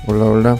Hola, hola.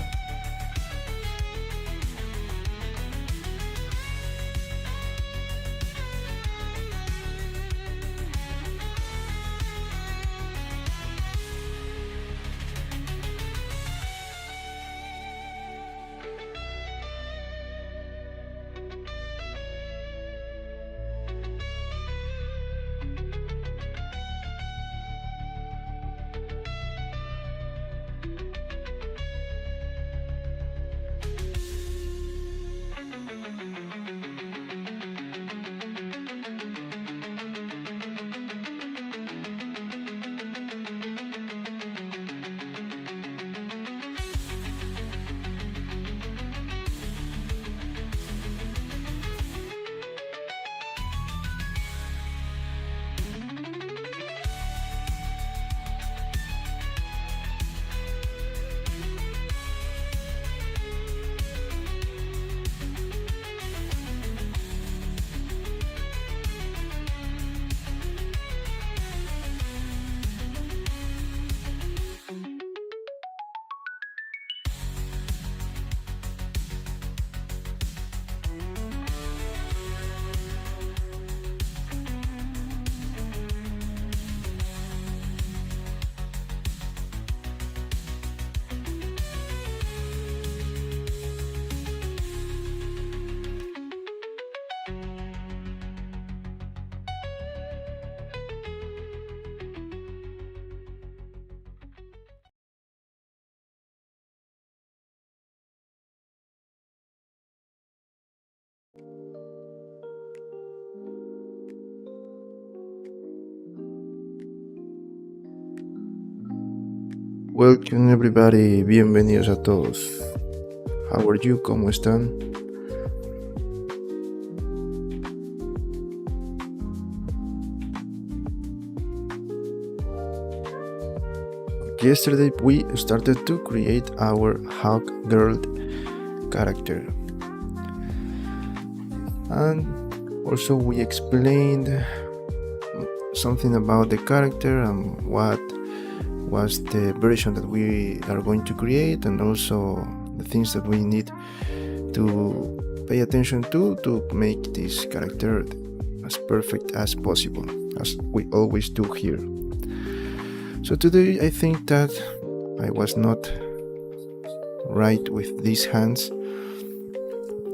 Welcome everybody, bienvenidos a todos. How are you? ¿Cómo están? Yesterday we started to create our Hawkgirl character. And also we explained something about the character and what was the version that we are going to create, and also the things that we need to pay attention to make this character as perfect as possible, as we always do here. So today I think that I was not right with these hands,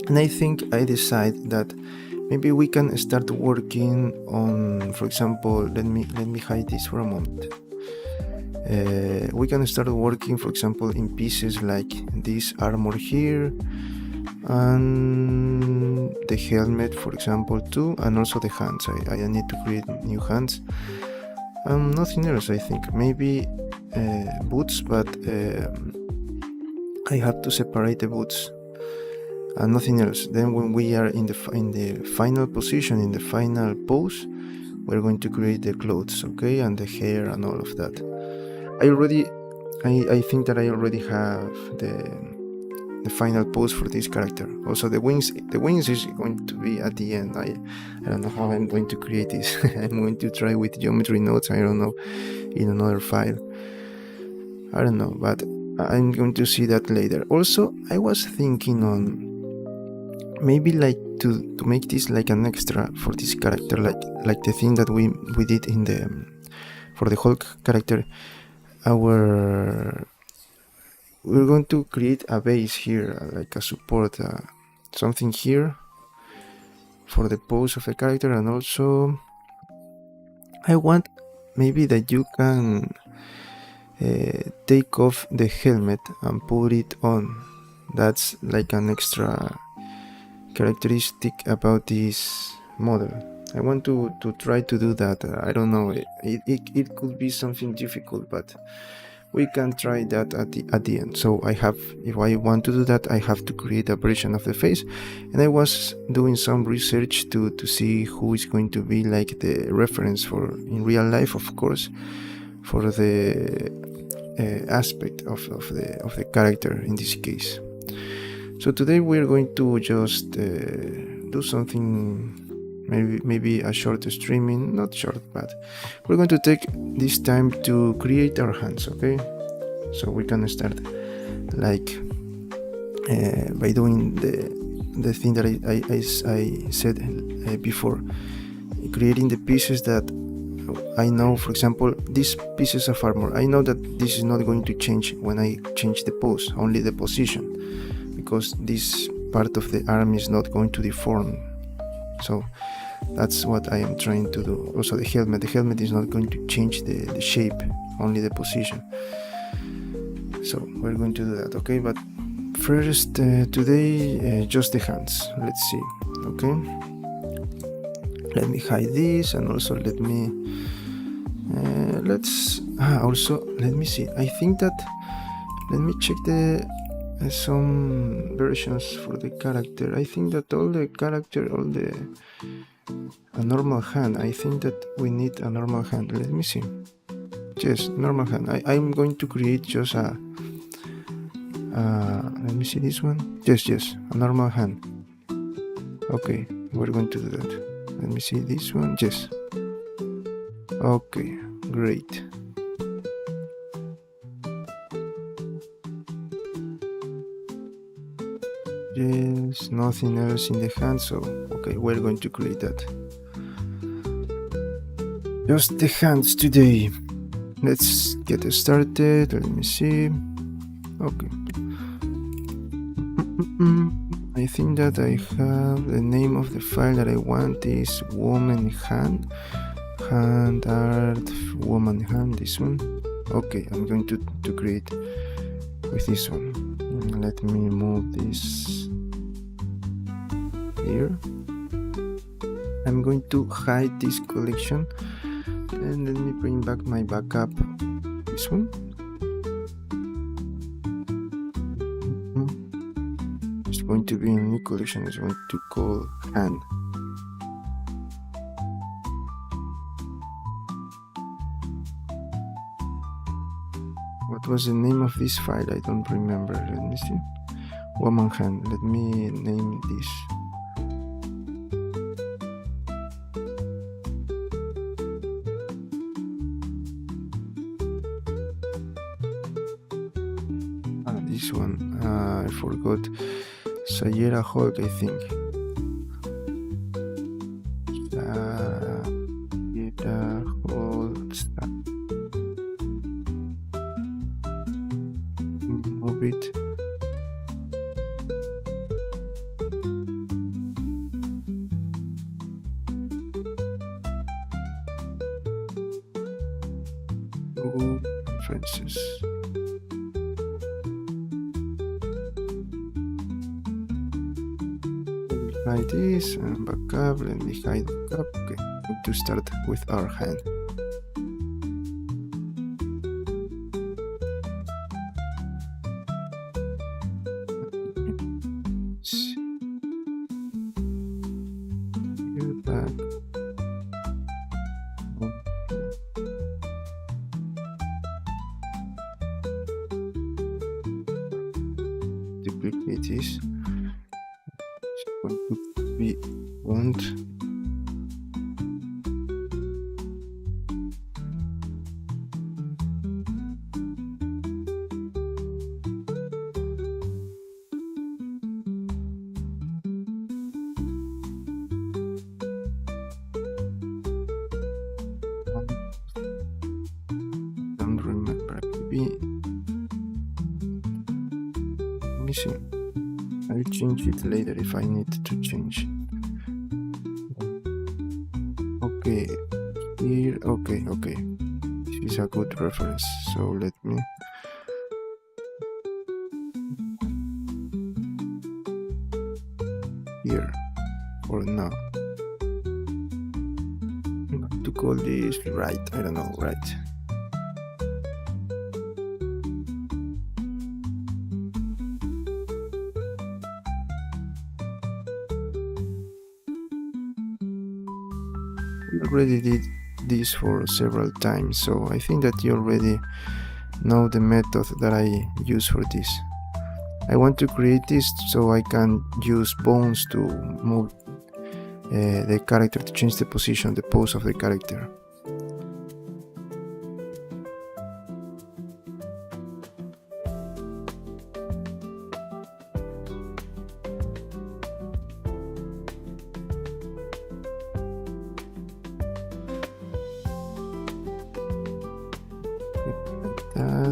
and I think I decided that maybe we can start working on, for example, let me hide this for a moment. We can start working, for example, in pieces like this armor here, and the helmet, for example, too, and also the hands. I need to create new hands. Nothing else, I think. Maybe boots, but I have to separate the boots, and nothing else. Then when we are in the final position, in the final pose, we're going to create the clothes, okay, and the hair and all of that. I think that I already have the final pose for this character. Also the wings is going to be at the end. I don't know how I'm going to create this. I'm going to try with geometry nodes, I don't know, in another file. I don't know, but I'm going to see that later. Also, I was thinking on maybe like to make this like an extra for this character, like the thing that we did in the for the Hulk character. We're going to create a base here, like a support, something here for the pose of the character, and also I want maybe that you can take off the helmet and put it on. That's like an extra characteristic about this model. I want to try to do that. I don't know, it could be something difficult, but we can try that at the end. So if I want to do that, I have to create a version of the face, and I was doing some research to see who is going to be like the reference for in real life, of course, for the aspect of the character in this case. So today we're going to just do something, maybe a short streaming, not short, but we're going to take this time to create our hands, okay? So we can start like by doing the thing that I said before, creating the pieces that I know. For example, these pieces of armor, I know that this is not going to change when I change the pose, only the position, because this part of the arm is not going to deform. So that's what I am trying to do. Also the helmet is not going to change the shape, only the position. So we're going to do that, okay? But first, today, just the hands. Let's see, okay? Let me hide this, and also let me also let me see. I think that, let me check the some versions for the character. I think that a normal hand. I think that we need a normal hand. Let me see. Yes, normal hand. I'm going to create just a let me see this one. Yes, a normal hand. Okay, we're going to do that. Let me see this one. Yes. Okay, great. Yes, nothing else in the hand, so okay, we're going to create that. Just the hands today. Let's get started. Let me see. Okay. I think that I have the name of the file that I want is woman hand art woman hand, this one. Okay, I'm going to create with this one. Let me move this here. I'm going to hide this collection, and let me bring back my backup, this one. It's going to be a new collection. It's going to call hand. What was the name of this file? I don't remember. Let me see. Woman hand. Let me name this. This one. I forgot. Shayera Hol, I think. Shayera Hol. Move it. References. Hide this and backup. Let me hide backup. Okay, going to start with our hand. Here back. Duplicate this. Going to be want. Don't remember. Maybe missing. I'll change it later if I need to change. Okay, here, okay. This is a good reference, so let me. Here, for now. I'm going to call this right, I don't know, right. Already did this for several times, so I think that you already know the method that I use for this. I want to create this so I can use bones to move the character, to change the position, the pose of the character.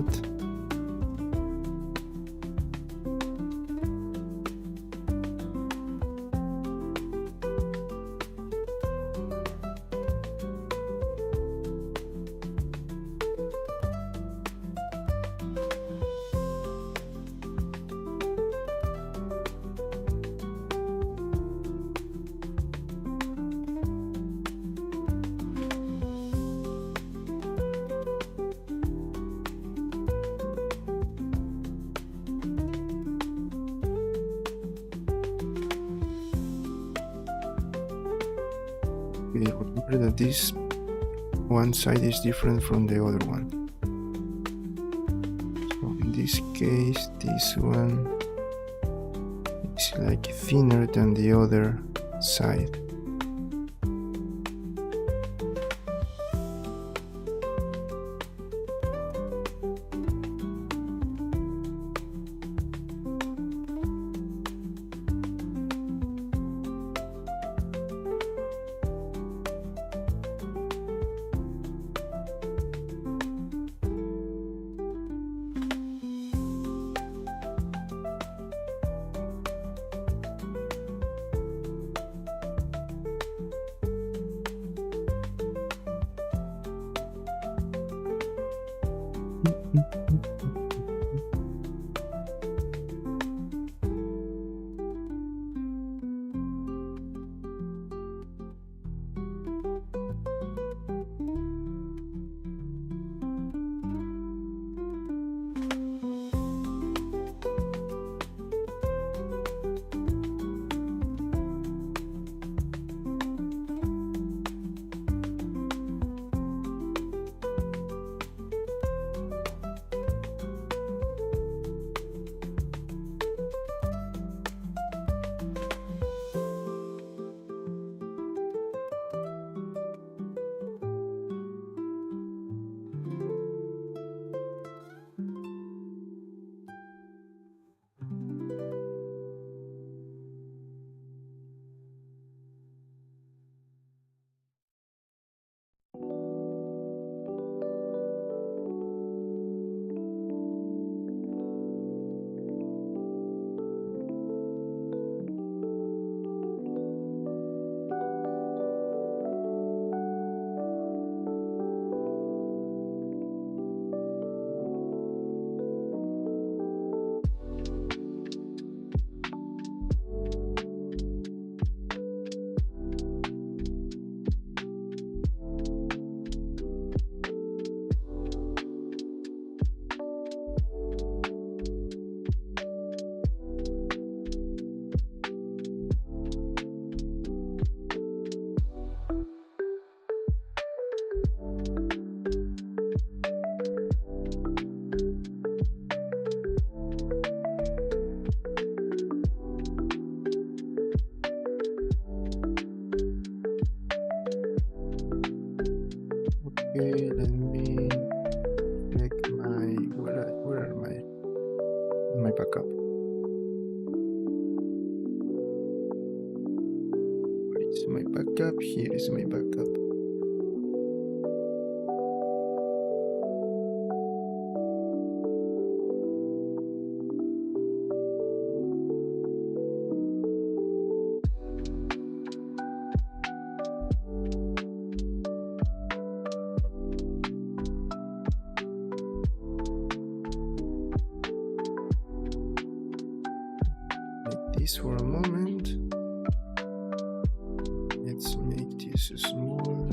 that. Remember that this one side is different from the other one. So in this case, this one is like thinner than the other side. Okay, let me check where are my backup? Where is my backup? Here is my backup. This for a moment. Let's make this smaller.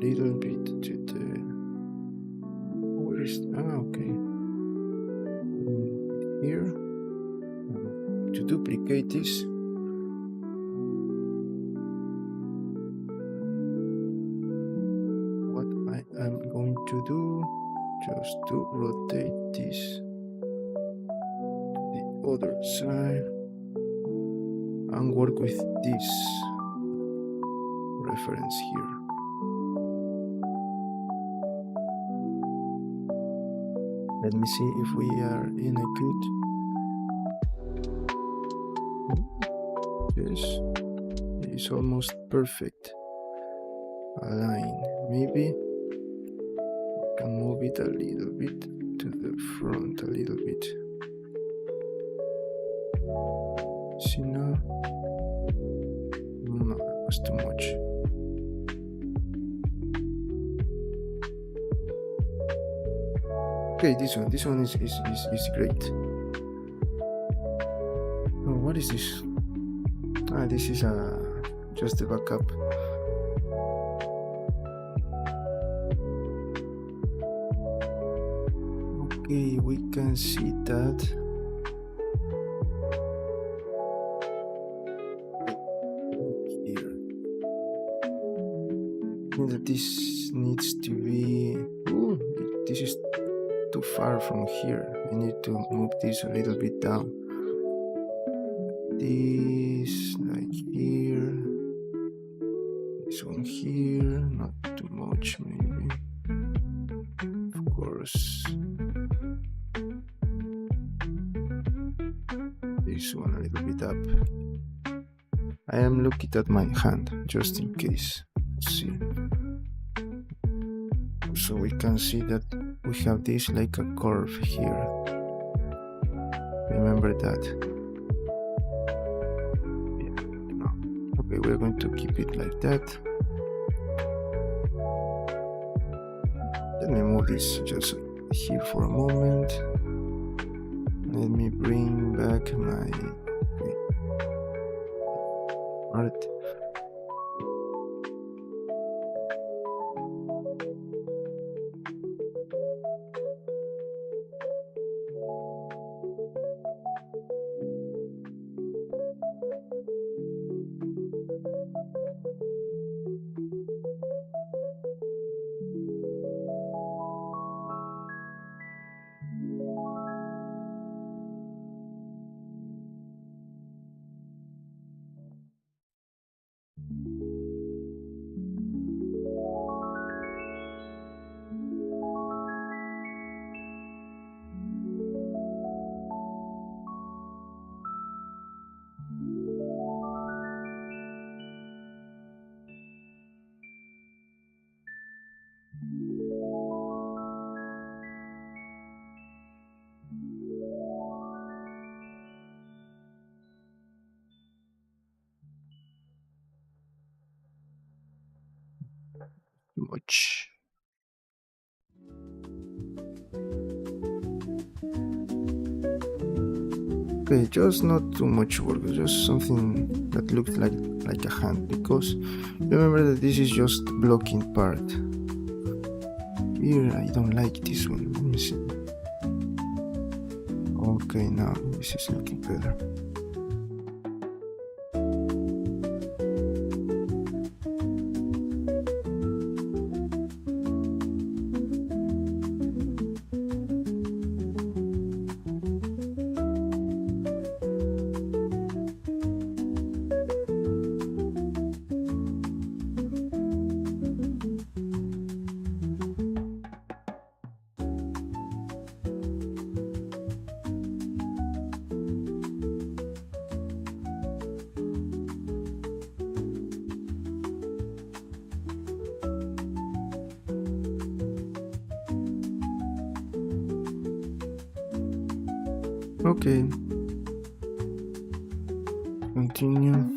little bit to the... Where is... okay. Here. To duplicate this. What I am going to do, just to rotate this to the other side and work with this reference here. Let me see if we are in a good... Yes, it's almost perfect. Align. Maybe we can move it a little bit to the front, a little bit. See now? No, that was too much. Okay, this one is great. Oh, what is this? This is just a backup. Okay, we can see that. Here. I think that this needs to be... Ooh, this is too far from here. I need to move this a little bit down. This, like here. This one here. Not too much, maybe. Of course. This one a little bit up. I am looking at my hand, just in case. Let's see. So we can see that we have this like a curve here. Remember that. Yeah, no. Okay, we're going to keep it like that. Let me move this just here for a moment. Let me bring back my art. Too much. Okay, just not too much work, just something that looks like a hand, because remember that this is just blocking part. Here I don't like this one. Let me see. Okay, now this is looking better. Okay, continue.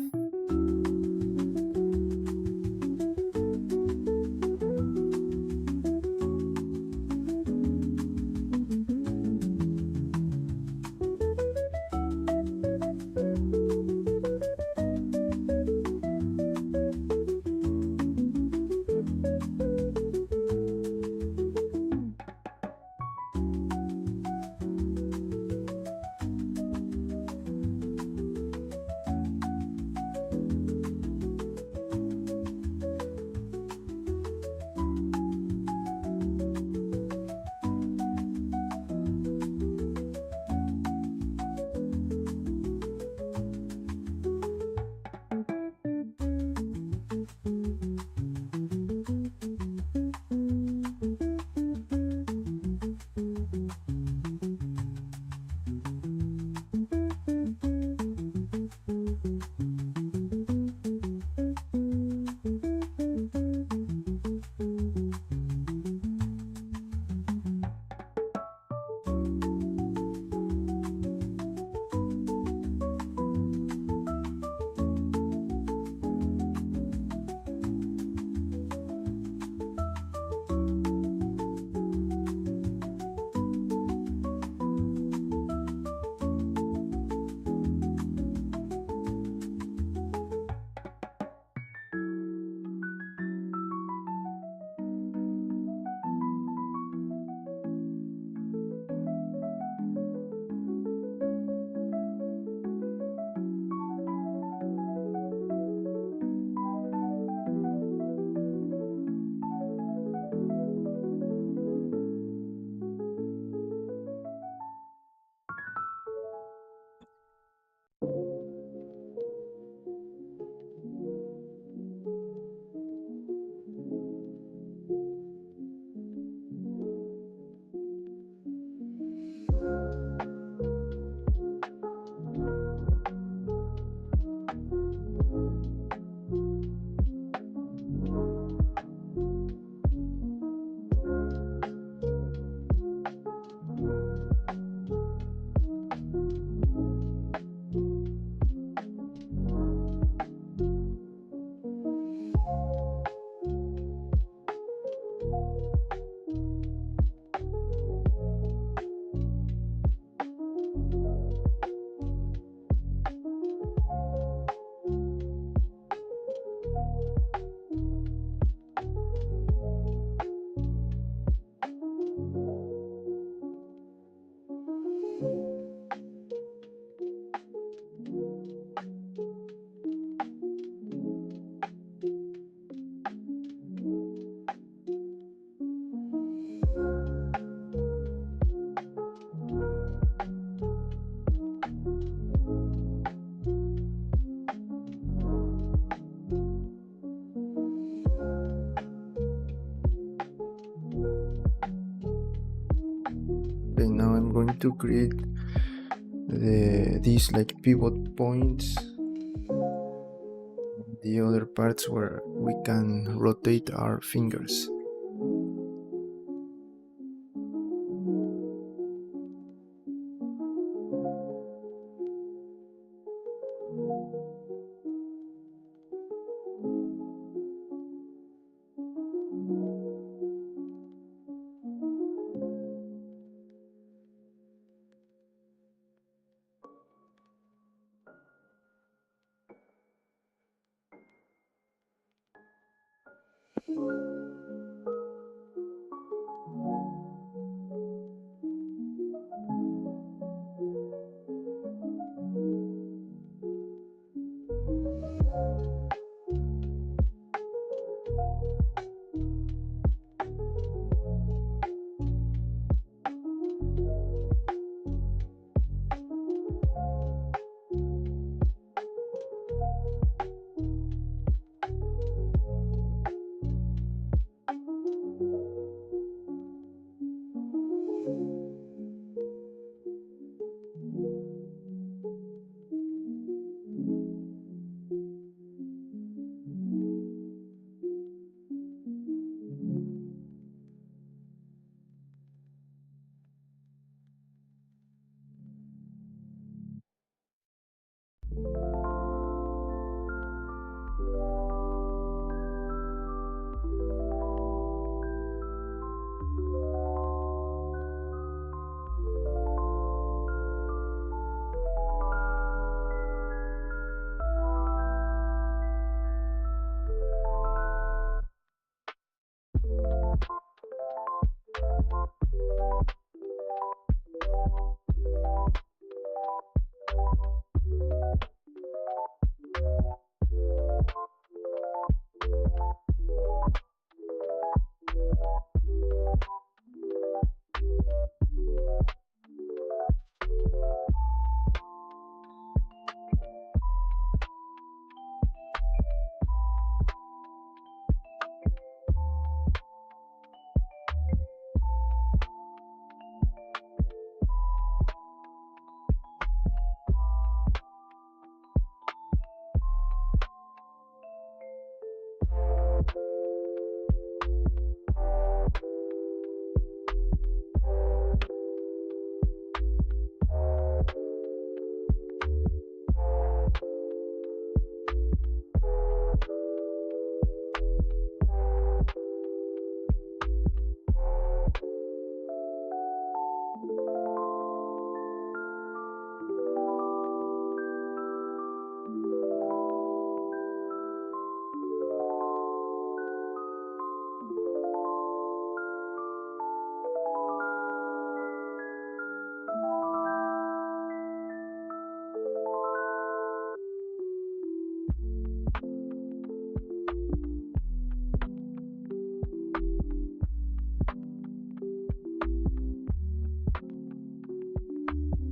to create these like pivot points, the other parts where we can rotate our fingers.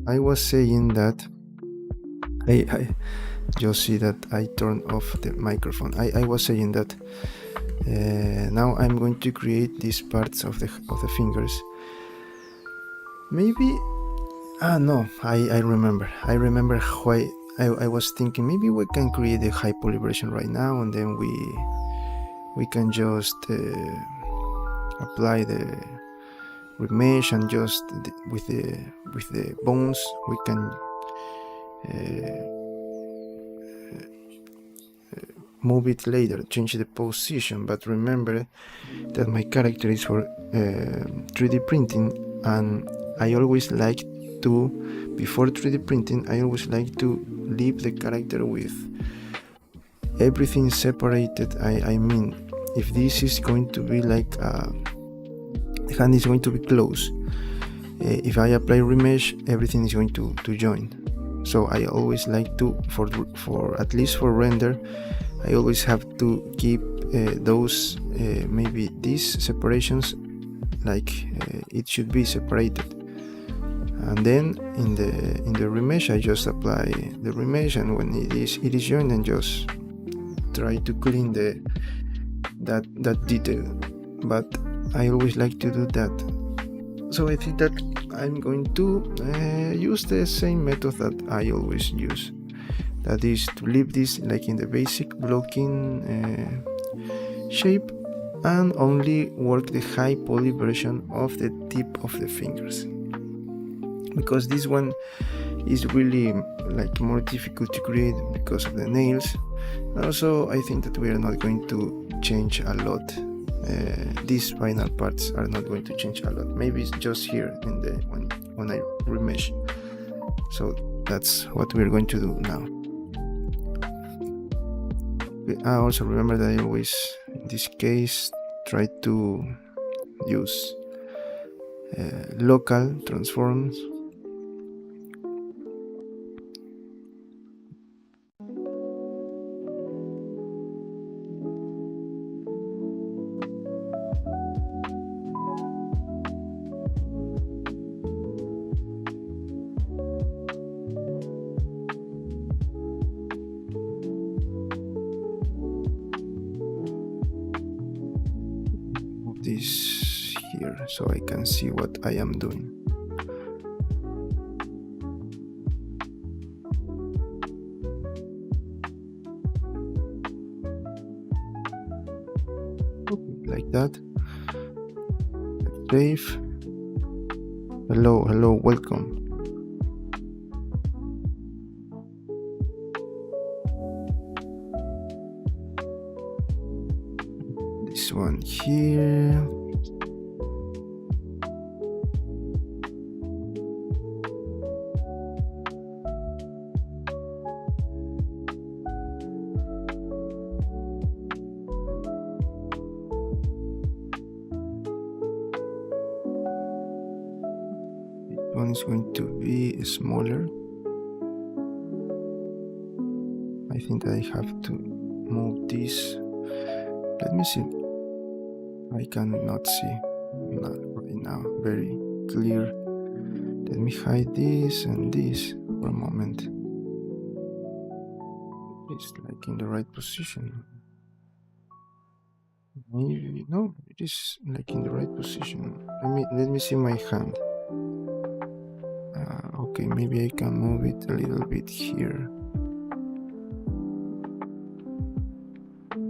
I was saying that I just see that I turned off the microphone. I was saying that now I'm going to create these parts of the fingers. Maybe no, I remember why I was thinking maybe we can create a high poly version right now, and then we can just apply the remesh, and just with the bones we can move it later, change the position. But remember that my character is for 3D printing, and I always like to, before 3D printing, I always like to leave the character with everything separated. I mean, if this is going to be like the hand is going to be close, if I apply remesh, everything is going to join. So I always like to, for at least for render, I always have to keep those maybe these separations like it should be separated. And then in the remesh, I just apply the remesh, and when it is joined, and just try to clean that detail. But I always like to do that So I think that I'm going to use the same method that I always use. That is to leave this like in the basic blocking shape and only work the high poly version of the tip of the fingers, because this one is really like more difficult to create because of the nails. Also, I think that we are not going to change a lot. These final parts are not going to change a lot. Maybe it's just here in the when I remesh. So that's what we're going to do now. I also remember that I always, in this case, try to use local transforms. This here so I can see what I am doing. Like that. Save. Hello, welcome. This one here. One is going to be smaller. I think I have to move this. Let me see. I cannot see right now very clear. Let me hide this and this for a moment. It's like in the right position. Maybe no, it is like in the right position. Let me see my hand. Okay, maybe I can move it a little bit here.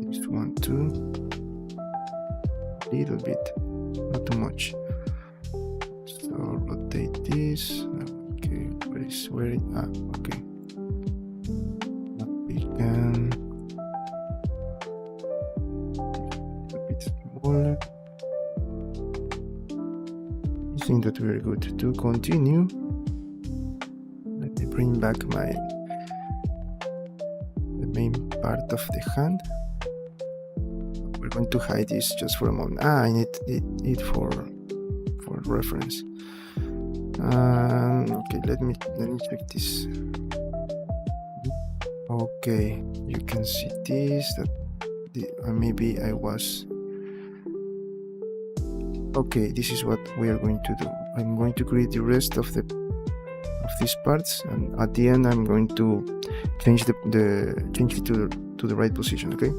This one too. Little bit, not too much. So rotate this. Okay, where it? Okay. We can a bit smaller. I think that we're good to continue. Let me bring back the main part of the hand. We're going to hide this just for a moment. I need it for reference. Okay, let me check this. Okay, you can see this. Maybe I was. Okay, this is what we are going to do. I'm going to create the rest of these parts, and at the end I'm going to change change it to the right position. Okay.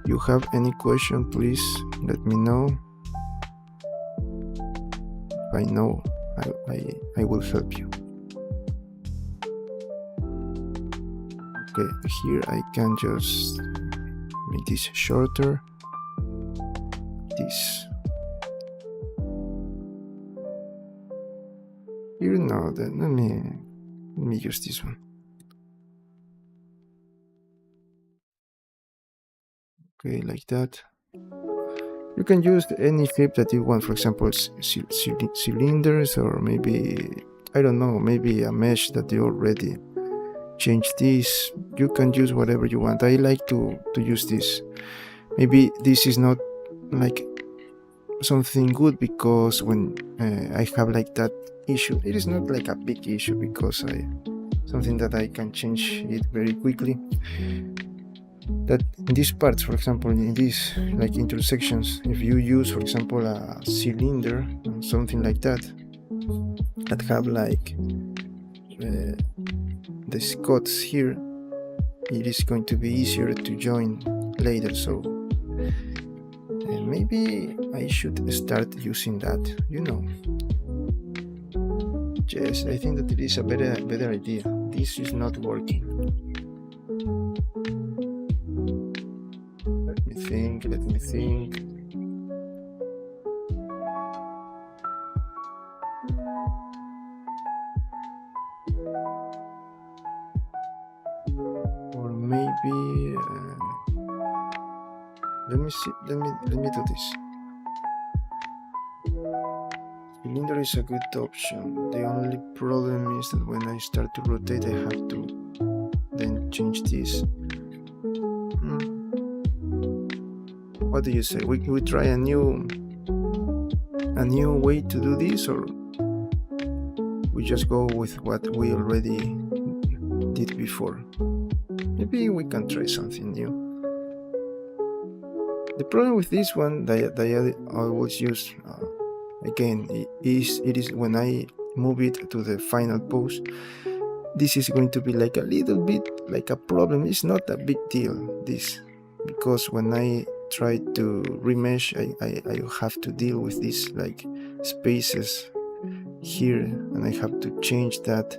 If you have any question, please let me know. If I know, I will help you. Okay, here I can just make this shorter. This. Here now, then let me use this one. Okay, like that. You can use any shape that you want, for example, cylinders, or maybe, I don't know, maybe a mesh that you already changed this. You can use whatever you want. I like to use this. Maybe this is not like something good, because when I have like that issue, it is not like a big issue, because something that I can change it very quickly. That in these parts, for example, in these like intersections, if you use, for example, a cylinder or something like that, that have like the Scots here, it is going to be easier to join later. So maybe I should start using that, you know. Yes, I think that it is a better idea. This is not working. Let me think. Or maybe let me see. Let me do this. Cylinder is a good option. The only problem is that when I start to rotate, I have to then change this. What do you say? We try a new way to do this, or we just go with what we already did before? Maybe we can try something new. The problem with this one that I always use again it is when I move it to the final pose, this is going to be like a little bit like a problem. It's not a big deal, this, because when I try to remesh, I have to deal with these like spaces here, and I have to change that.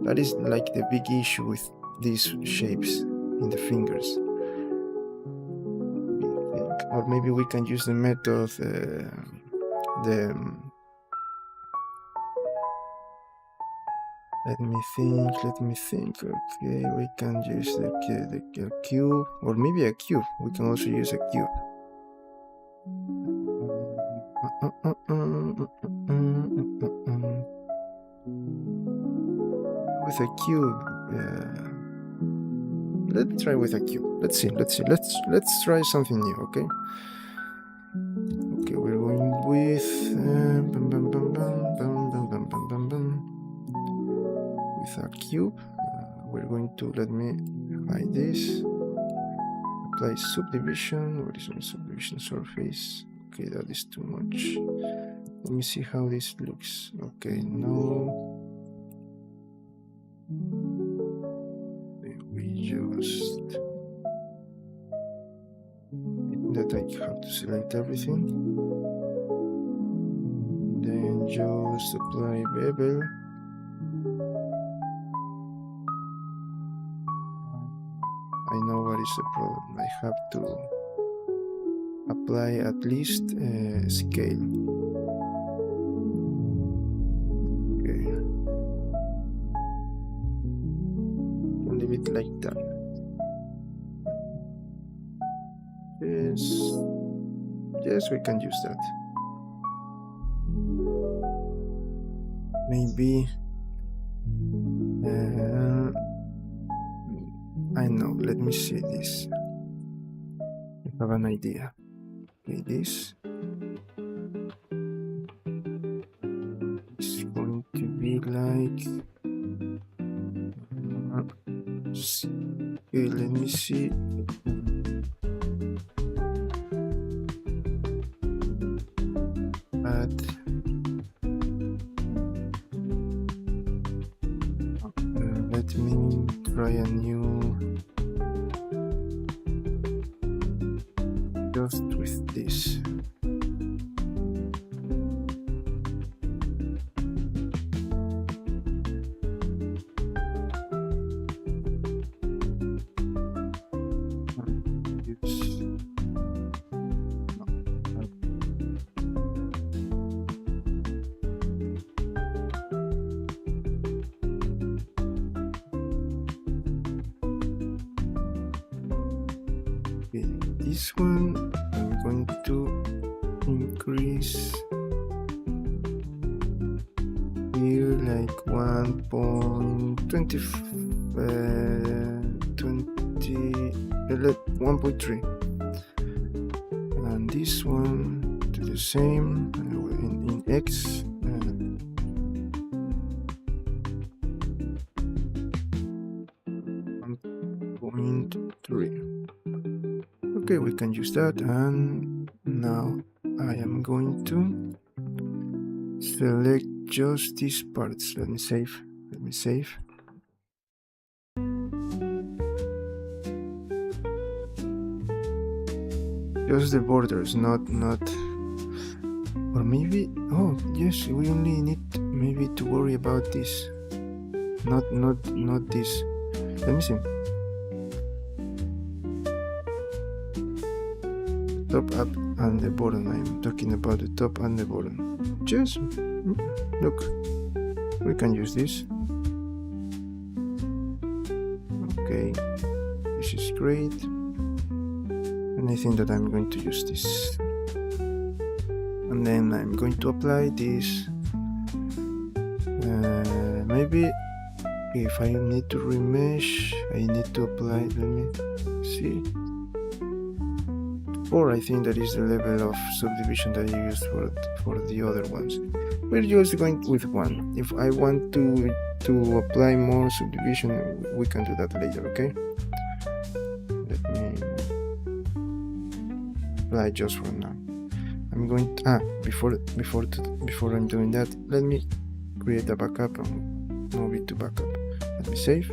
That is like the big issue with these shapes in the fingers. Or maybe we can use the method let me think. Okay, we can use the cube, or maybe a cube. We can also use a cube. With a cube, let's try with a cube. Let's see. Let's try something new. Okay. Okay, we're going with with a cube. We're going to, let me hide this. Apply subdivision. What is my subdivision surface? Okay, that is too much. Let me see how this looks. Okay, no. We just that I have to select everything. Then just apply bevel. I know what is the problem. I have to apply at least scale. Okay. And leave it like that. Yes, we can use that. Maybe I know, let me see this. I have an idea. Okay, this is going to be like okay, let me see. Let me try a new, just with this. This one I'm going to increase here like 1.3, and this one to the same in X. 1.3. Okay, we can use that, and now I am going to select just these parts. Let me save. Just the borders, not or maybe, oh yes, we only need maybe to worry about this, not this. Let me see. Top, up, and the bottom. I'm talking about the top and the bottom. Just look, we can use this. Okay, this is great, and I think that I'm going to use this. And then I'm going to apply this. Maybe if I need to remesh, I need to apply, let me see. Or I think that is the level of subdivision that I used for the other ones. We're just going with one. If I want to apply more subdivision, we can do that later, okay? Let me apply just for now. I'm going to, before I'm doing that, let me create a backup and move it to backup. Let me save.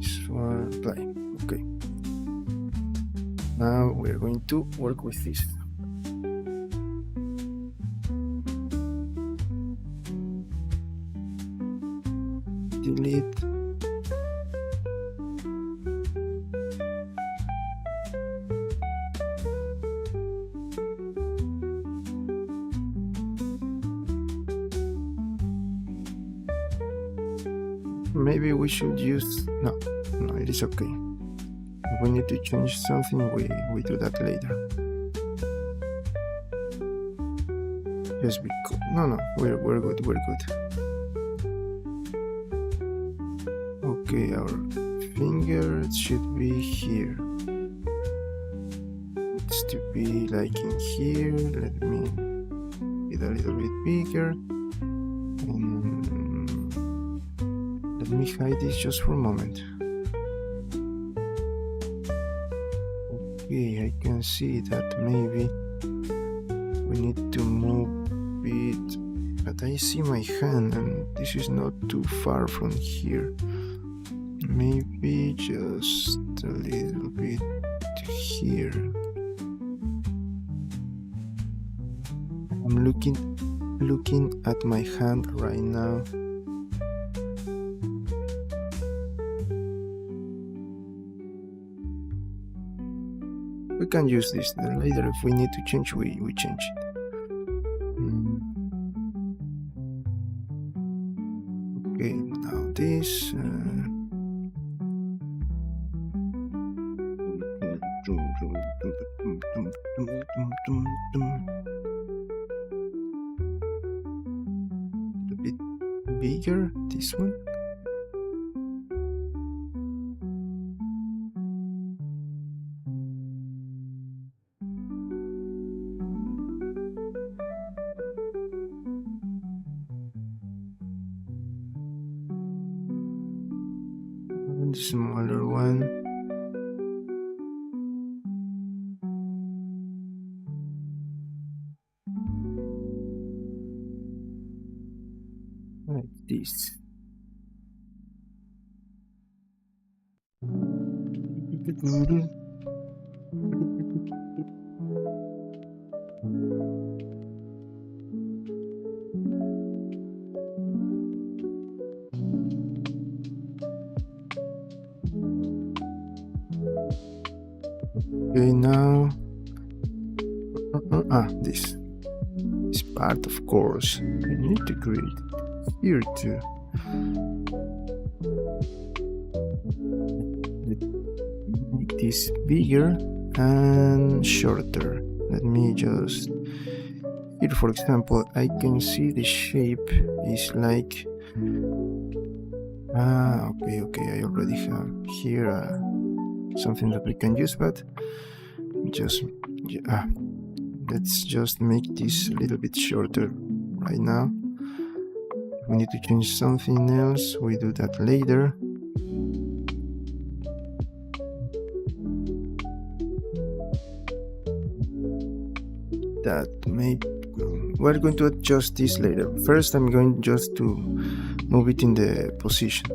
This one, apply. Okay. Now we're going to work with this. Delete. Maybe we should use, no, it is okay. If we need to change something, we do that later. Just because, no, we're good. Okay, our finger should be here. It's to be like in here. Let me get a little bit bigger. Let me hide this just for a moment. Okay, I can see that maybe we need to move it, but I see my hand and this is not too far from here. Maybe just a little bit here. I'm looking at my hand right now. We can use this later. If we need to change, we change it. Okay, now this. A bit bigger, this one. Smaller one. Like this. Okay, now this part, of course, I need to create here too. Make this bigger and shorter. Let me just here, for example, I can see the shape is like okay, I already have here something that we can use, but just let's just make this a little bit shorter right now. If we need to change something else, we do that later. that maybe we're going to adjust this later. First, I'm going just to move it in the position.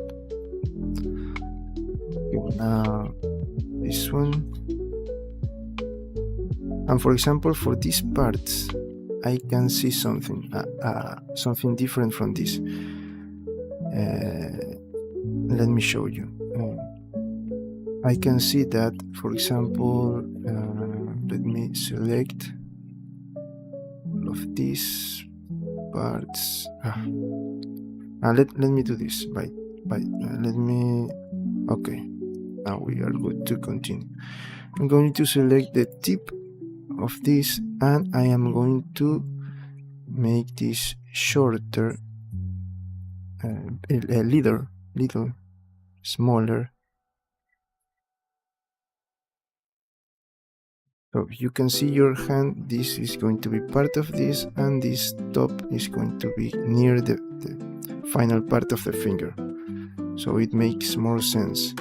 Now this one, and for example, for these parts, I can see something different from this. Let me show you. I can see that, for example, let me select all of these parts. Let me do this by let me. Okay, now we are good to continue. I'm going to select the tip of this, and I am going to make this shorter, a little smaller. So you can see your hand, this is going to be part of this, and this top is going to be near the final part of the finger. So it makes more sense.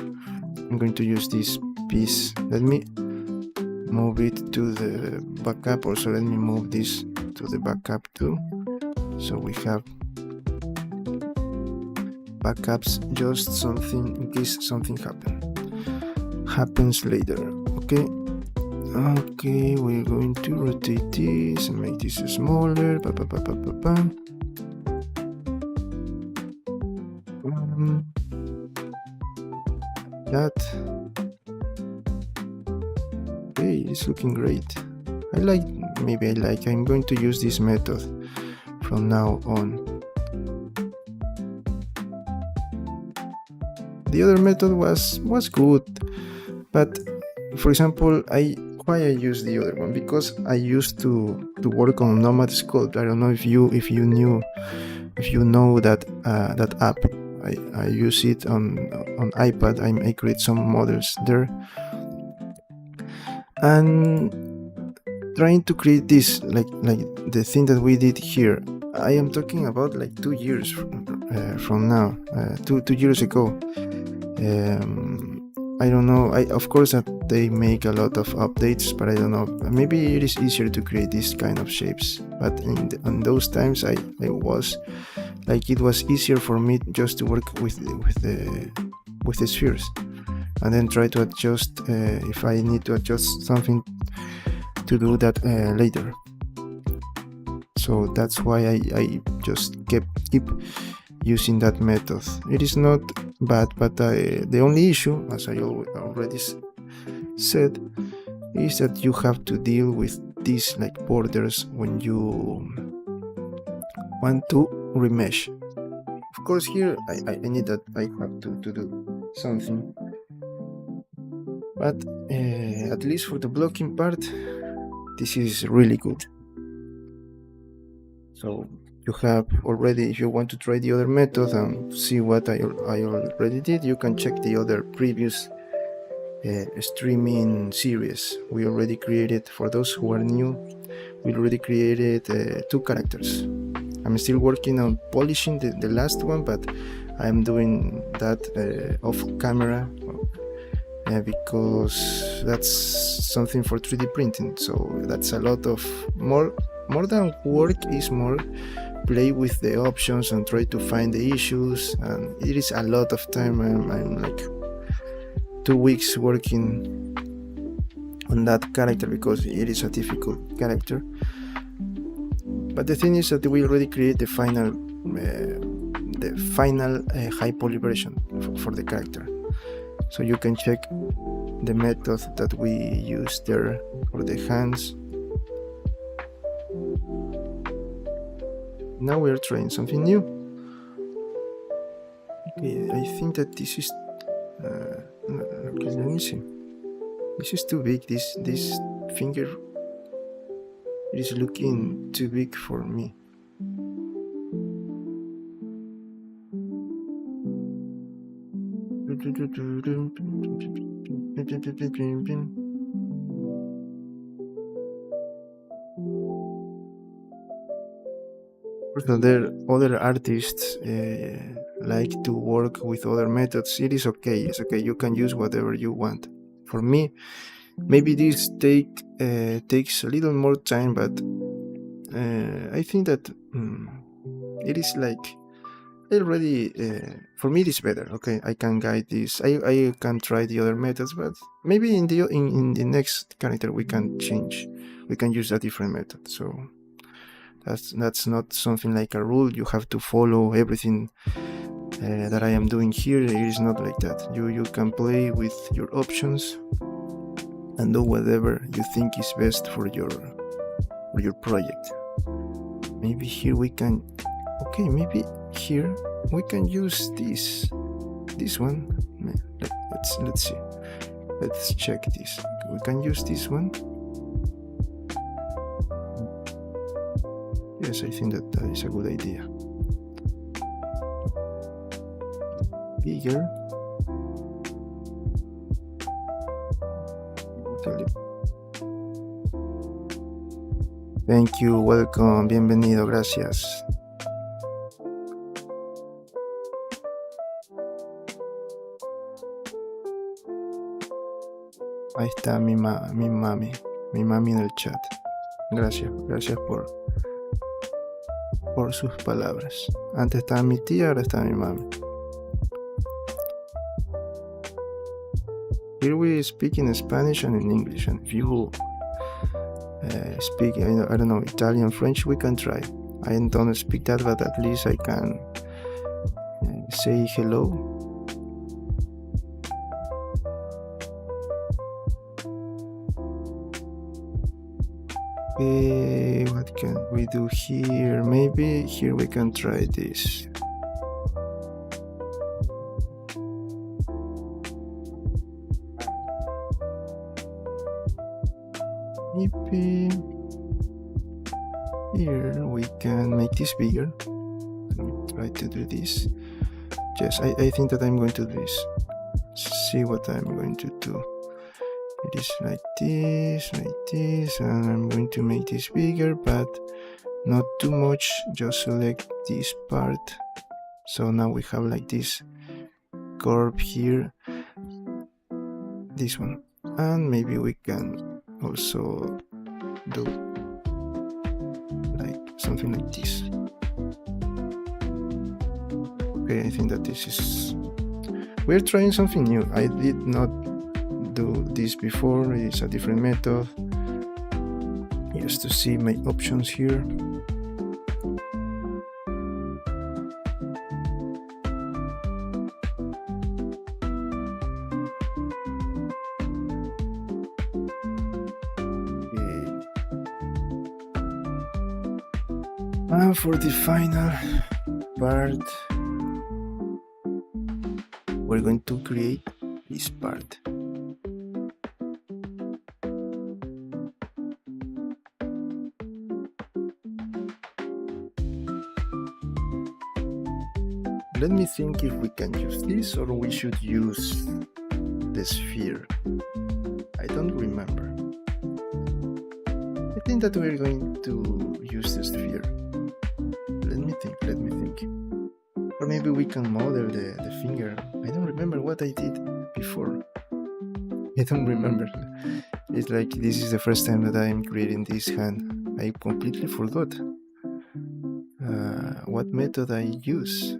I'm going to use this piece. Let me move it to the backup. Also, let me move this to the backup too. So we have backups, just something in case something happens later. Okay, we're going to rotate this and make this smaller. That. Okay, it's looking great. I'm going to use this method from now on. The other method was good, but for example, why I use the other one, because I used to work on Nomad Sculpt. I don't know if you know that that app. I use it on iPad. I create some models there, and trying to create this like the thing that we did here. I am talking about like 2 years from now, 2 years ago. I don't know. Of course that they make a lot of updates, but I don't know. Maybe it is easier to create this kind of shapes. But in those times, I was like, it was easier for me just to work with the spheres, and then try to adjust if I need to adjust something, to do that later. So that's why I just keep using that method. It is not bad, but the only issue, as I already said, is that you have to deal with these like borders when you want to remesh. Of course, here I need that. I have to do something, but at least for the blocking part, this is really good. So you have already, if you want to try the other method and see what I already did, you can check the other previous streaming series we already created. For those who are new, we already created 2 characters. I'm still working on polishing the last one, but I'm doing that off camera because that's something for 3D printing. So that's a lot of more than work, is more play with the options and try to find the issues, and it is a lot of time. I'm like 2 weeks working on that character because it is a difficult character. But the thing is that we already create the final high poly version for the character, so you can check the method that we use there for the hands. Now we are trying something new. Okay, I think that this is okay, let me see. This is too big. This finger, it is looking too big for me. Other artists like to work with other methods. It is okay. It's okay. You can use whatever you want. For me, maybe this takes a little more time, but I think that it is like already for me it is better. Okay, I can guide this. I can try the other methods, but maybe in the next character we can change. We can use a different method. So that's not something like a rule. You have to follow everything that I am doing here. It is not like that. You can play with your options and do whatever you think is best for your project. Maybe here we can. Okay, maybe here we can use this one. Let's see. Let's check this. We can use this one. Yes, I think that is a good idea. Bigger. Thank you, welcome, bienvenido, gracias. Ahí está mi mami en el chat. Gracias por sus palabras. Antes estaba mi tía, ahora está mi mami. Here we speak in Spanish and in English, and if you speak, I don't know, Italian, French, we can try. I don't speak that, but at least I can say hello. Okay, what can we do here? Maybe here we can try this. Maybe here we can make this bigger. Let me try to do this. Yes, I think that I'm going to do this. See what I'm going to do. It is like this, and I'm going to make this bigger, but not too much. Just select this part. So now we have like this curve here, this one, and maybe we can also do like something like this. Okay, I think that this is, we're trying something new. I did not do this before. It's a different method. Just to see my options here. And for the final part, we're going to create this part. Let me think if we can use this or we should use the sphere. I don't remember. I think that we're going to use the sphere. Let me think. Or maybe we can model the finger. I don't remember what I did before. I don't remember. It's like this is the first time that I am creating this hand. I completely forgot what method I use.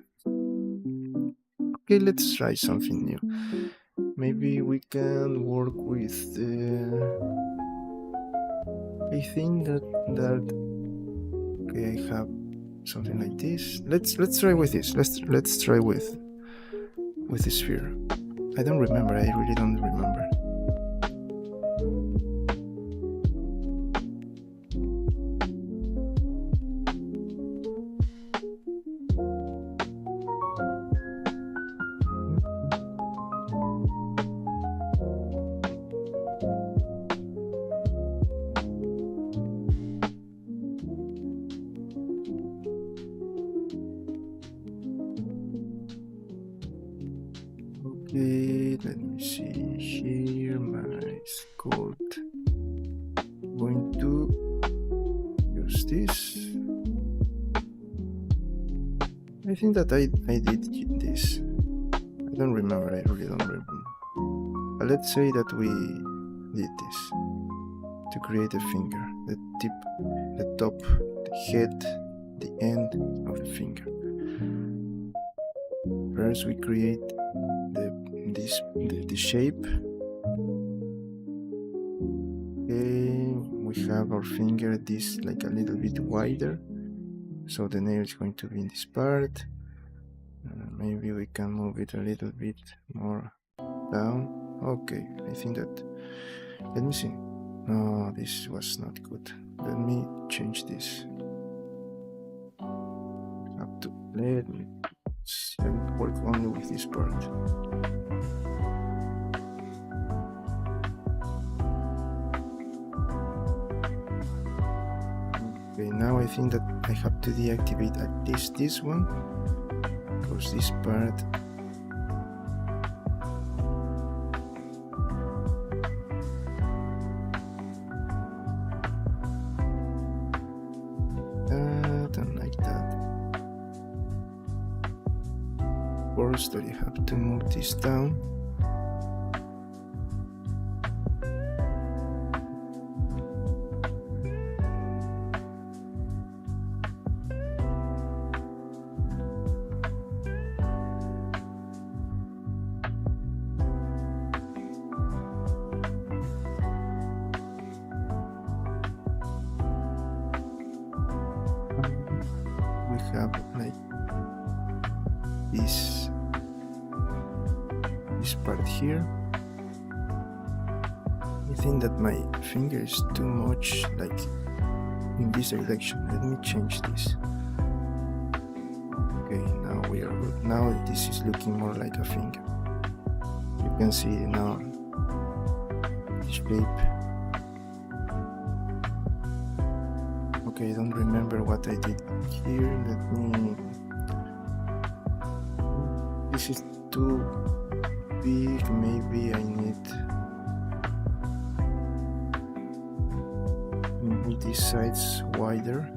Okay, let's try something new. Maybe we can work with I think that okay, I have something like this. Let's try with this. Let's try with the sphere. I don't remember. I really don't remember. Okay, let me see here my sculpt. I'm going to use this. I think that I did this. I don't remember, I really don't remember. But let's say that we did this to create a finger, the tip, the top, head, the end of the finger. First we create the shape. Okay, we have our finger this like a little bit wider, so the nail is going to be in this part. Maybe we can move it a little bit more down. Okay, I think that, let me see. No, this was not good. Let me change this. Let me work only with this part. Okay, now I think that I have to deactivate at least this one, because this part and like that. First, I have to move this down. We have like this part here. I think that my finger is too much like in this direction. Let me change this. Okay, now we are good. Now this is looking more like a finger. You can see now the shape. Okay, I don't remember what I did here. Let me. This is too big. Maybe I need these sides wider.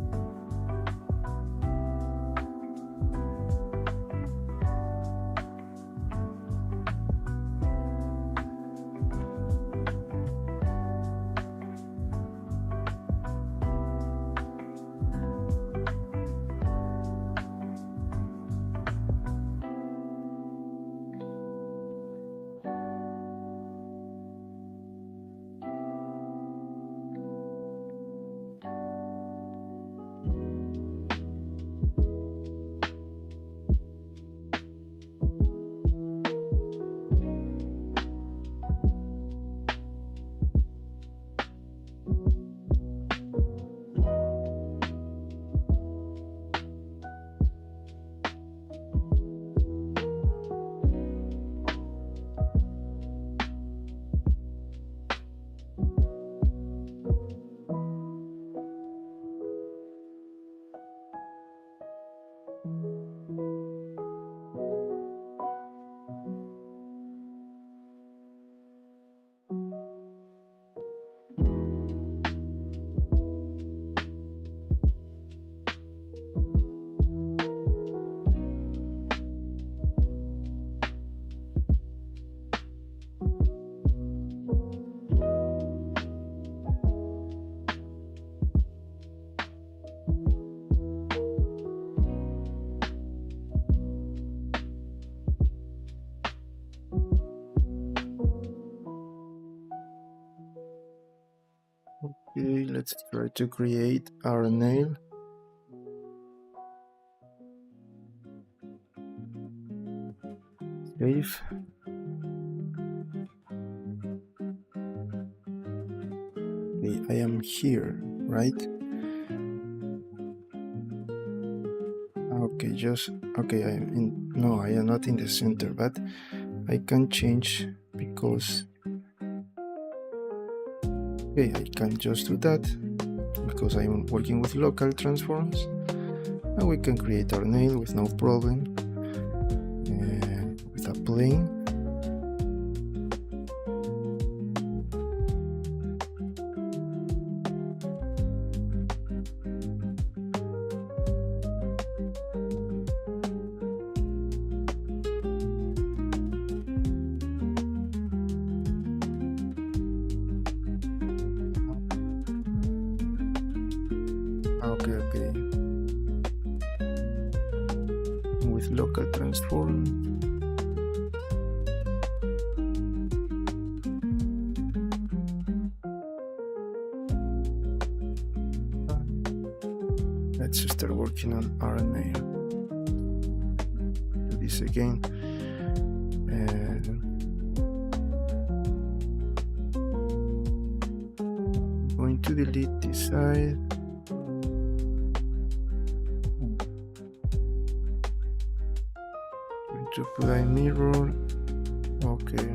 Okay, let's try to create our nail. Save. Okay, I am here, right? Okay, okay, I am in, no, I am not in the center, but I can change because okay, I can just do that because I'm working with local transforms, and we can create our nail with no problem with a plane. Okay, local transform. Let's start working on RNA. Do this again. I'm going to delete this side. To apply mirror. Okay.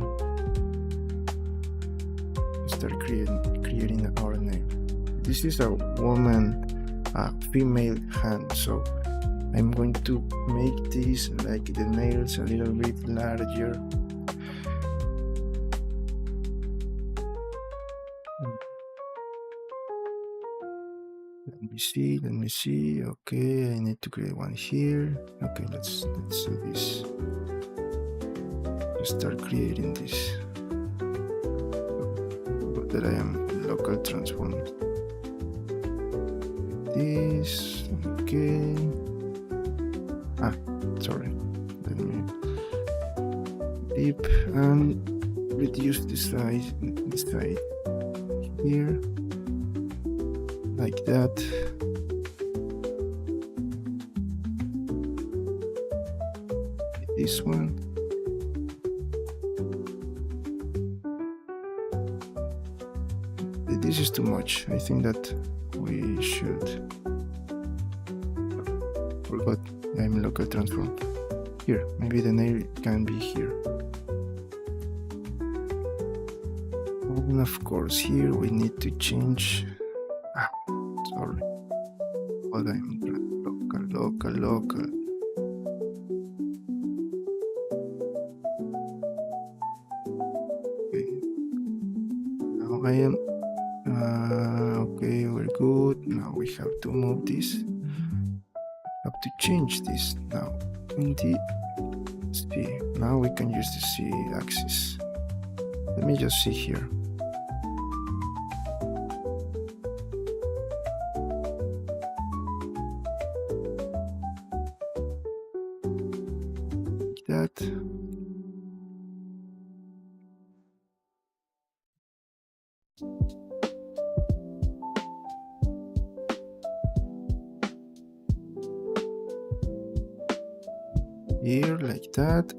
Start creating an RNA. This is a woman, a female hand, so I'm going to make this like the nails a little bit larger. Let me see. Okay, I need to create one here. Okay, let's do this. Let's start creating this. But that I am local transform. This, okay. Sorry. Let me dip and reduce the size here, like that. This one. This is too much. I think that we should. Forgot I'm local transform. Here, maybe the nail can be here. And of course, here we need to change. Sorry. But I'm local. Okay. Now I am. Okay, we're good. Now we have to move this. Have to change this now. In the C. Now we can use the C axis. Let me just see here. Like that. Here, like that.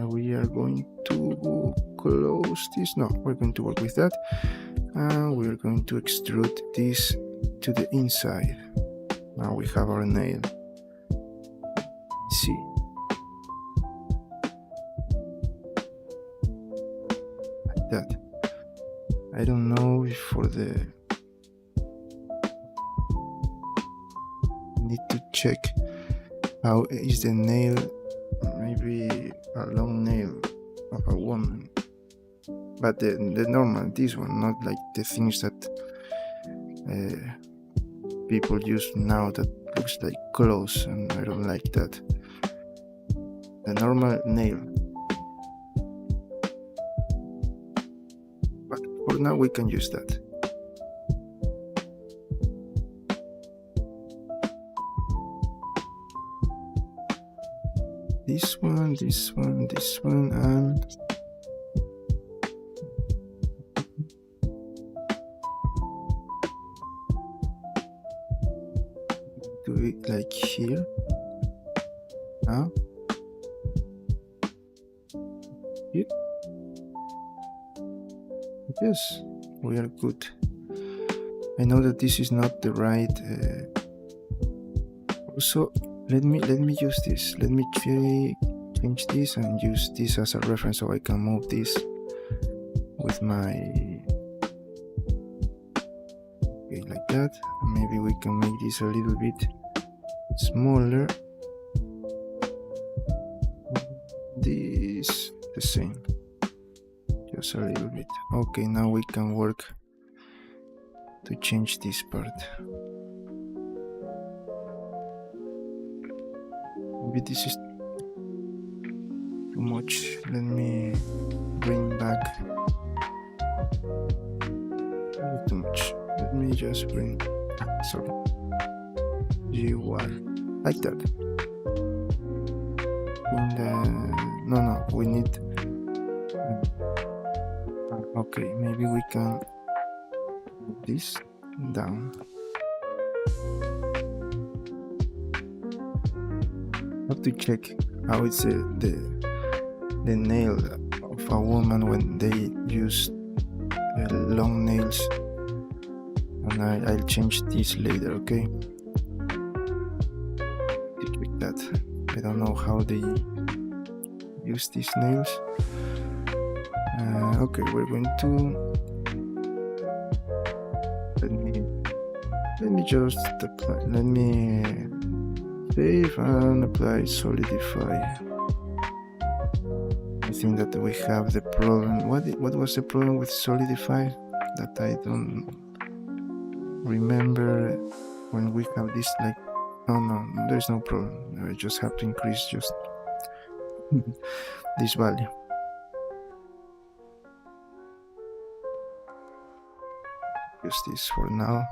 We are going to close this. No, we're going to work with that. We're going to extrude this to the inside. Now we have our nail. See. Like that. I don't know if for the... Need to check how is the nail. Maybe a long nail of a woman, but the normal, this one, not like the things that people use now that looks like clothes, and I don't like that. The normal nail. But for now we can use that. This one, and do it like here. Now, here. Yes, we are good. I know that this is not the right. Also, let me use this. Let me change this and use this as a reference so I can move this with my. Okay, like that. Maybe we can make this a little bit smaller. This the same. Just a little bit. Okay, now we can work to change this part. Maybe this is too much. Let me bring back. Maybe too much. Let me just bring. Sorry. GY like that. in the no, we need okay, maybe we can move this down. Have to check how it's the nail of a woman when they use long nails, and I'll change this later, okay? To check that. I don't know how they use these nails. Okay, we're going to let me just apply, let me save and apply solidify. I think that we have the problem. What was the problem with solidify that I don't remember when we have this like no, there's no problem. I just have to increase just this value. Use this for now.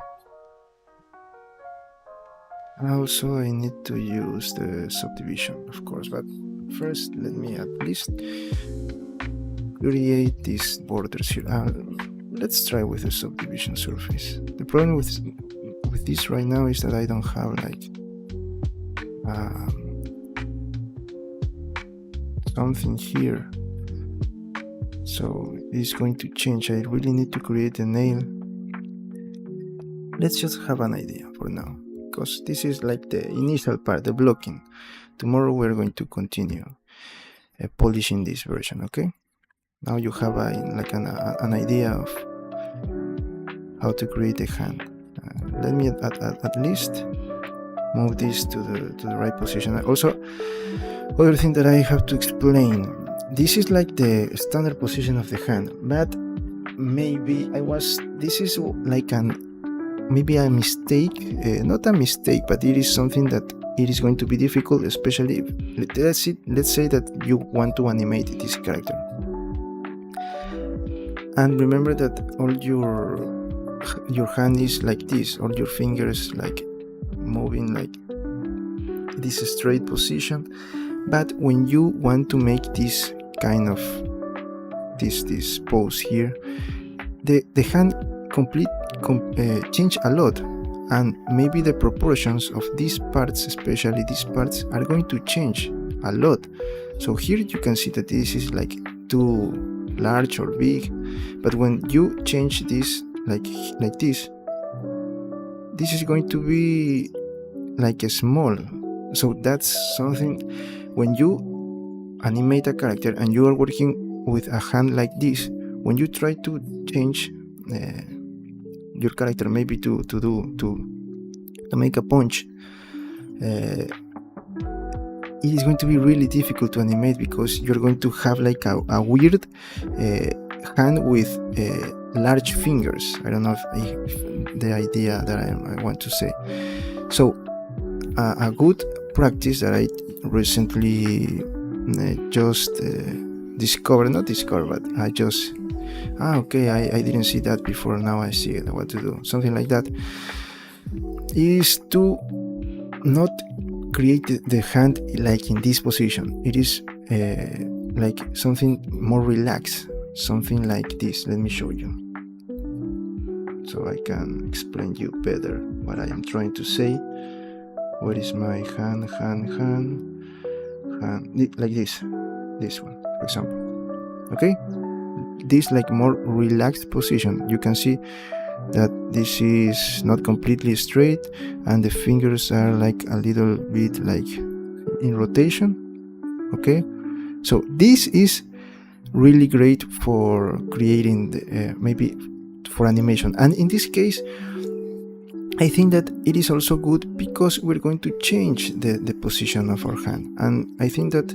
And also I need to use the subdivision, of course, but first let me at least create these borders here. Let's try with the subdivision surface. The problem with this right now is that I don't have like something here, so it's going to change. I really need to create a nail. Let's just have an idea for now, because this is like the initial part, the blocking. Tomorrow we're going to continue polishing this version, okay? Now you have an idea of how to create a hand. Let me at least move this to the right position. Also, other thing that I have to explain, this is like the standard position of the hand, but maybe this is like maybe a mistake, not a mistake, but it is something that it is going to be difficult, especially if, let's say that you want to animate this character. And remember that all your hand is like this, all your fingers like moving like this straight position. But when you want to make this kind of this pose here, the hand change a lot, and maybe the proportions of these parts, especially these parts, are going to change a lot. So here you can see that this is like too large or big, but when you change this like this is going to be like a small. So that's something, when you animate a character and you are working with a hand like this, when you try to change your character, maybe to make a punch, it is going to be really difficult to animate, because you're going to have like a weird hand with large fingers. I don't know if the idea that I want to say. So a good practice that I recently just but I just okay, I didn't see that before, now I see what to do, something like that, is to not create the hand like in this position. It is like something more relaxed, something like this. Let me show you so I can explain you better what I am trying to say. Where is my hand, like this one, for example. Okay, this like more relaxed position. You can see that this is not completely straight, and the fingers are like a little bit like in rotation. Okay, so this is really great for creating maybe for animation, and in this case I think that it is also good because we're going to change the position of our hand, and I think that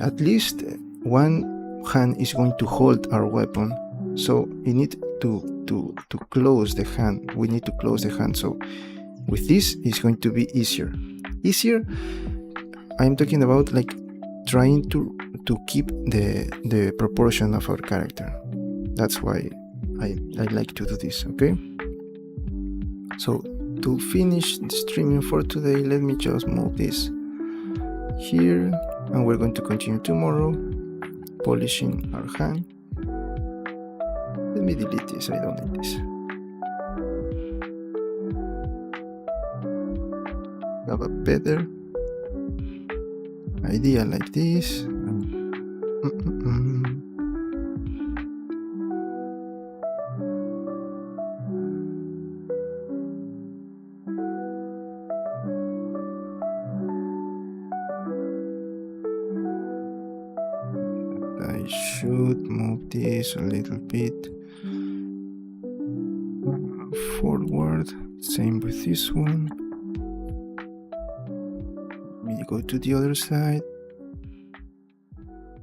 at least one hand is going to hold our weapon, so we need to close the hand. We need to close the hand. So with this, it's going to be easier. I'm talking about like trying to keep the proportion of our character. That's why I like to do this. Okay. So to finish the streaming for today, let me just move this here, and we're going to continue tomorrow polishing our hand. Let me delete this, I don't need this. Have a better idea like this. I should move this a little bit forward. Same with this one. We go to the other side.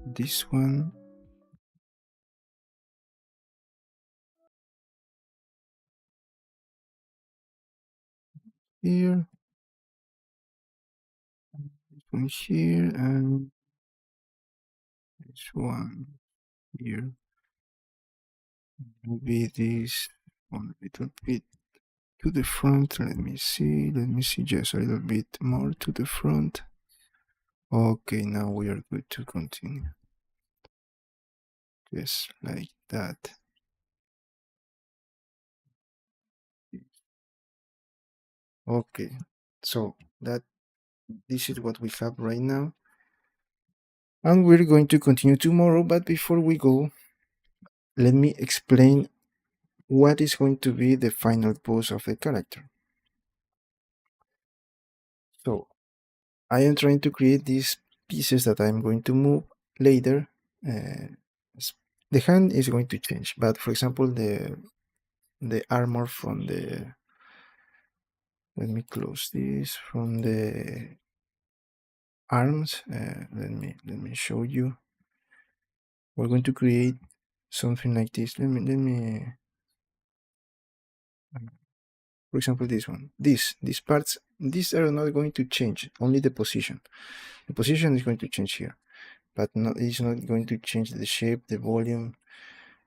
This one. Here. This one here, and this one here. Maybe this one a little bit to the front. Let me see, just a little bit more to the front. Okay, now we are good to continue. Just like that. Okay, so this is what we have right now. And we're going to continue tomorrow, but before we go, let me explain what is going to be the final pose of the character. So, I am trying to create these pieces that I'm going to move later. The hand is going to change, but for example, the armor from the, let me close this, from the arms. Let me show you. We're going to create something like this. Let me for example, this one. These parts, these are not going to change, only the position. The position is going to change here, but it's not going to change the shape, the volume.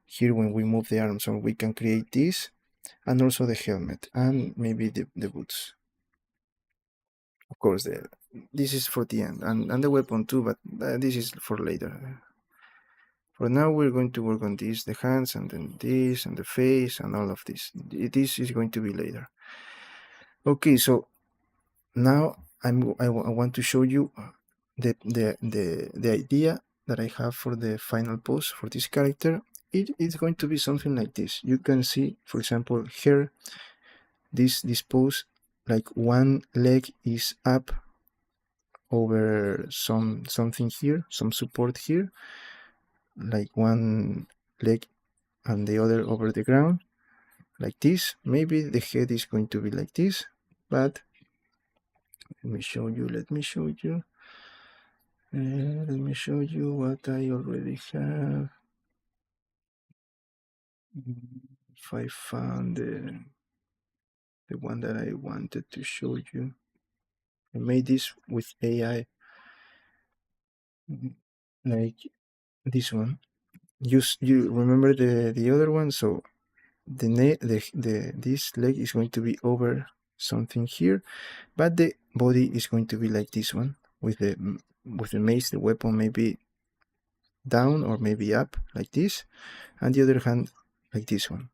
Here, when we move the arm, so we can create this, and also the helmet, and maybe the boots. Of course, this is for the end, and the weapon too, but this is for later. For now, we're going to work on this, the hands, and then this, and the face, and all of this. This is going to be later. Okay, so now I want to show you the idea that I have for the final pose for this character. It is going to be something like this. You can see, for example, here, this pose, like one leg is up over something here, some support here, like one leg and the other over the ground, like this. Maybe the head is going to be like this, but let me show you. Let me show you what I already have. If I found the one that I wanted to show you, I made this with AI, like this one. You remember the other one? So this leg is going to be over something here, but the body is going to be like this one, with the mace, the weapon, maybe down or maybe up like this, and the other hand like this one.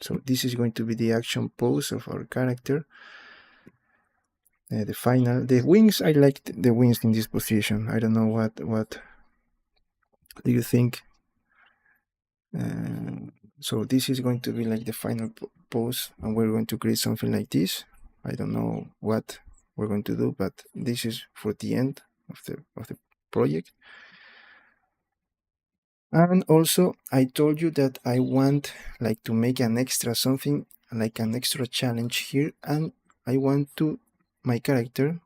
So this is going to be the action pose of our character. The wings, I liked the wings in this position. I don't know what do you think? So this is going to be like the final pose, and we're going to create something like this. I don't know what we're going to do, but this is for the end of the project. And also, I told you that I want like to make an extra something, like an extra challenge here, and I want my character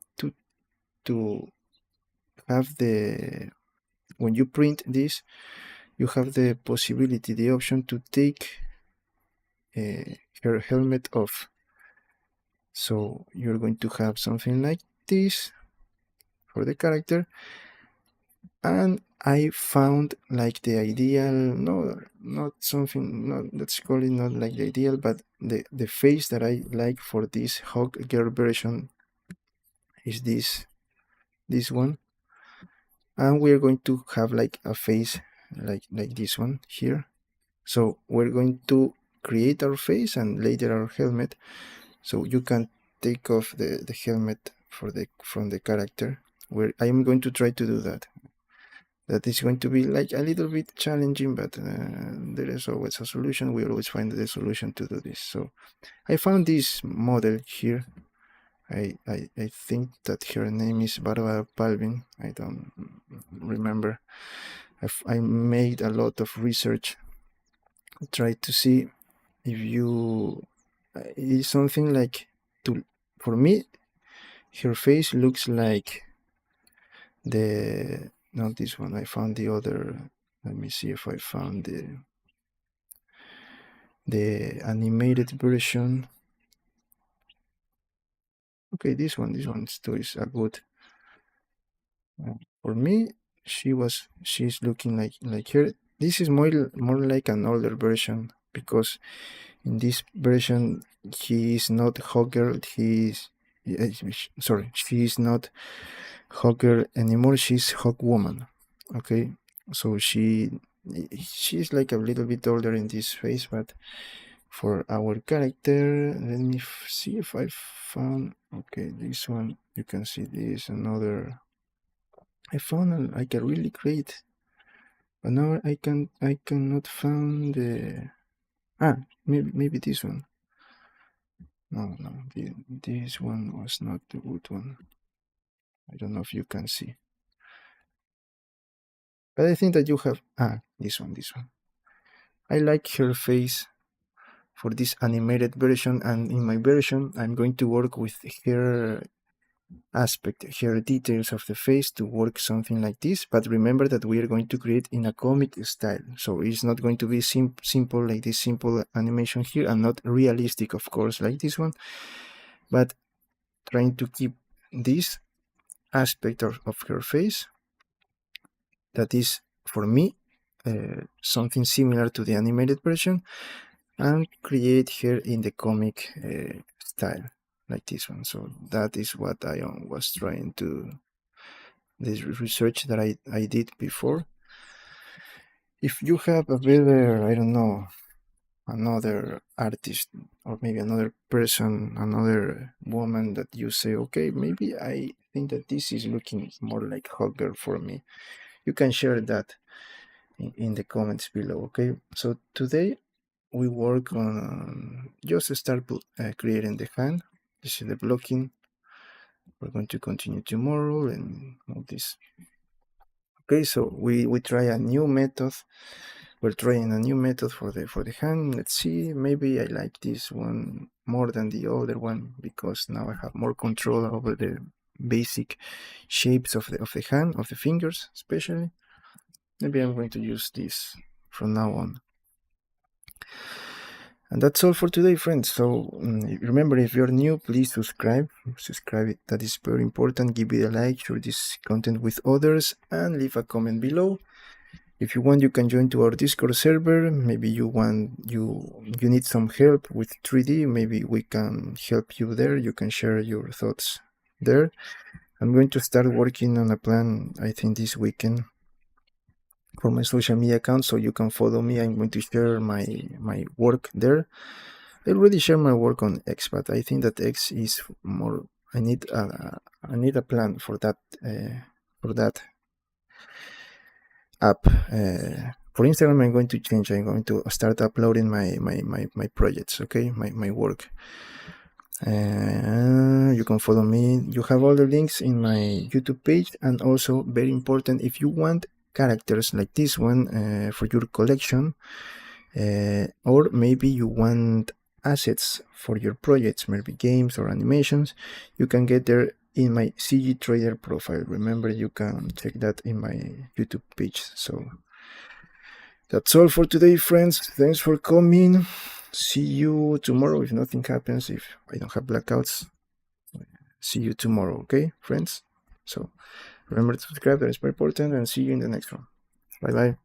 to have when you print this, you have the possibility, the option to take her helmet off. So you're going to have something like this for the character. And I found like the ideal, not something, not, let's call it not like the ideal, but the face that I like for this Hawkgirl version is this one. and we're going to have like a face like this one here. So we're going to create our face and later our helmet. So you can take off the helmet from the character. Where I am going to try to do that. That is going to be like a little bit challenging, but there is always a solution. We always find the solution to do this. So I found this model here. I think that her name is Barbara Palvin. I don't remember. I made a lot of research, try to see if you it's something like to for me her face looks like the not this one. I found the other. Let me see if I found the animated version. Okay, this one still is a good. For me, she's looking like her. This is more like an older version because in this version he is not Hawkgirl. Sorry, she is not Hawkgirl anymore. She's Hawkwoman. Okay, so she's like a little bit older in this face, but for our character, let me see if I found. Okay, this one you can see this another. I found like a really great, but now I cannot find the maybe this one. No, this one was not the good one. I don't know if you can see, but I think that you have this one. I like her face for this animated version, and in my version I'm going to work with her aspect, her details of the face to work something like this. But remember that we are going to create in a comic style, so it's not going to be simple like this simple animation here, and not realistic of course like this one, but trying to keep this aspect of her face that is for me something similar to the animated version, and create her in the comic style like this one. So that is what I was trying to, this research that I did before. If you have a better, I don't know, another artist or maybe another person, another woman that you say, okay, maybe I think that this is looking more like Hawkgirl for me, you can share that in the comments below. Okay, so today we work on just start creating the hand. This is the blocking. We're going to continue tomorrow and all this. Okay, so we try a new method. We're trying a new method for the hand. Let's see, maybe I like this one more than the other one because now I have more control over the basic shapes of the hand, of the fingers especially. Maybe I'm going to use this from now on. And that's all for today, friends. So remember, if you're new, please subscribe. That is very important. Give it a like, share this content with others, and leave a comment below. If you want, you can join to our Discord server. Maybe you need some help with 3D. Maybe we can help you there. You can share your thoughts there. I'm going to start working on a plan, I think this weekend, for my social media account, so you can follow me. I'm going to share my work there. I already share my work on X, but I think that X is more. I need a plan for that app. For Instagram, I'm going to change. I'm going to start uploading my projects. Okay, my work. You can follow me. You have all the links in my YouTube page, and also very important, if you want characters like this one for your collection, or maybe you want assets for your projects, maybe games or animations, you can get there in my CG Trader profile. Remember, you can check that in my YouTube page. So that's all for today, friends. Thanks for coming. See you tomorrow if nothing happens, if I don't have blackouts. See you tomorrow, okay, friends? So remember to subscribe, that is very important, and see you in the next one. Bye bye.